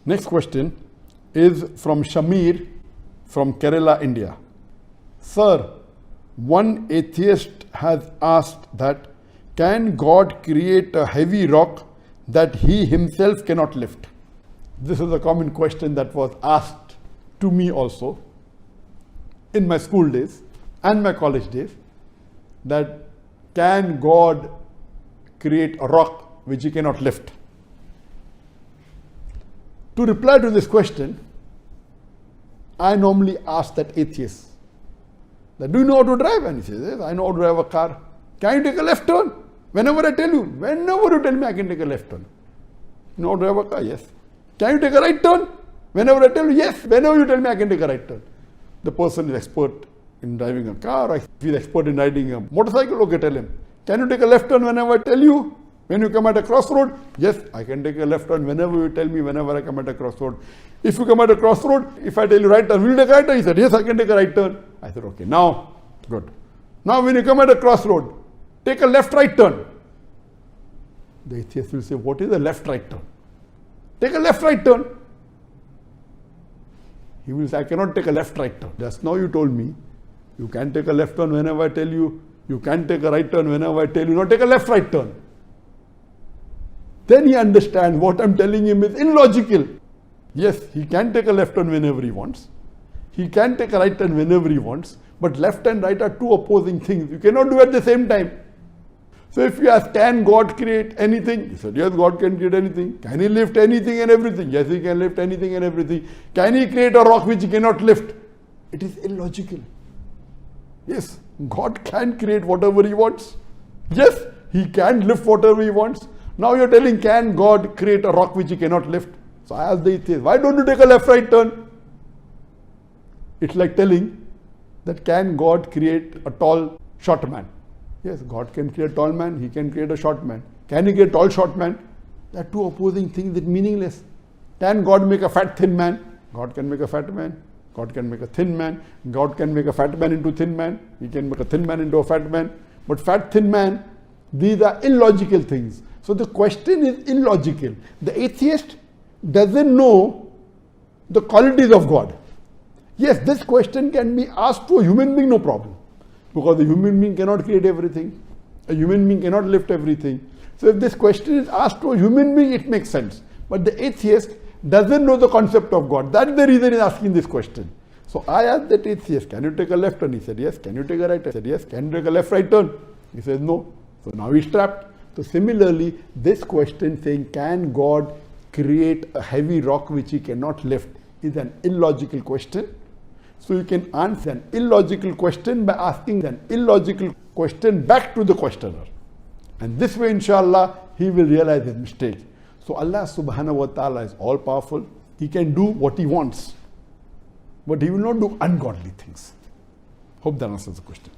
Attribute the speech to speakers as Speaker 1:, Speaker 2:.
Speaker 1: Next question is from Shamir from Kerala, India. Sir, one atheist has asked that, can God create a heavy rock that he himself cannot lift? This is a common question that was asked to me also in my school days and my college days, that can God create a rock which he cannot lift? To reply to this question, I normally ask that atheist, that, do you know how to drive? And he says, yes, I know how to drive a car. Can you take a left turn? Whenever I tell you, whenever you tell me I can take a left turn. You know how to drive a car? Yes. Can you take a right turn? Whenever I tell you, yes. Whenever you tell me I can take a right turn. The person is expert in driving a car, or if he's expert in riding a motorcycle, okay, tell him. Can you take a left turn whenever I tell you? When you come at a crossroad, yes, I can take a left turn whenever you tell me, whenever I come at a crossroad. If you come at a crossroad, if I tell you right turn, will you take a right turn? He said, yes, I can take a right turn. I said, okay, now, good. Now when you come at a crossroad, take a left-right turn. The atheist will say, what is a left-right turn? Take a left-right turn. He will say, I cannot take a left-right turn. Just now you told me, you can take a left turn whenever I tell you, you can take a right turn whenever I tell you, not take a left-right turn. Then he understands what I'm telling him is illogical. Yes, he can take a left turn whenever he wants. He can take a right turn whenever he wants. But left and right are two opposing things. You cannot do at the same time. So if you ask, can God create anything? He said, yes, God can create anything. Can he lift anything and everything? Yes, he can lift anything and everything. Can he create a rock which he cannot lift? It is illogical. Yes, God can create whatever he wants. Yes, he can lift whatever he wants. Now you're telling, can God create a rock which he cannot lift? So I asked the atheist, why don't you take a left-right turn? It's like telling that, can God create a tall, short man? Yes, God can create a tall man, he can create a short man. Can he create a tall, short man? They are two opposing things that are meaningless. Can God make a fat, thin man? God can make a fat man. God can make a thin man. God can make a fat man into thin man. He can make a thin man into a fat man. But fat, thin man, these are illogical things. So the question is illogical. The atheist doesn't know the qualities of God. Yes, this question can be asked to a human being, no problem. Because a human being cannot create everything. A human being cannot lift everything. So if this question is asked to a human being, it makes sense. But the atheist doesn't know the concept of God. That's the reason he's asking this question. So I asked that atheist, can you take a left turn? He said, yes. Can you take a right turn? I said, yes. Can you take a left-right turn? He said, no. So now he's trapped. So similarly, this question saying, can God create a heavy rock which he cannot lift, is an illogical question. So you can answer an illogical question by asking an illogical question back to the questioner. And this way, inshallah, he will realize his mistake. So Allah subhanahu wa ta'ala is all powerful. He can do what he wants. But he will not do ungodly things. Hope that answers the question.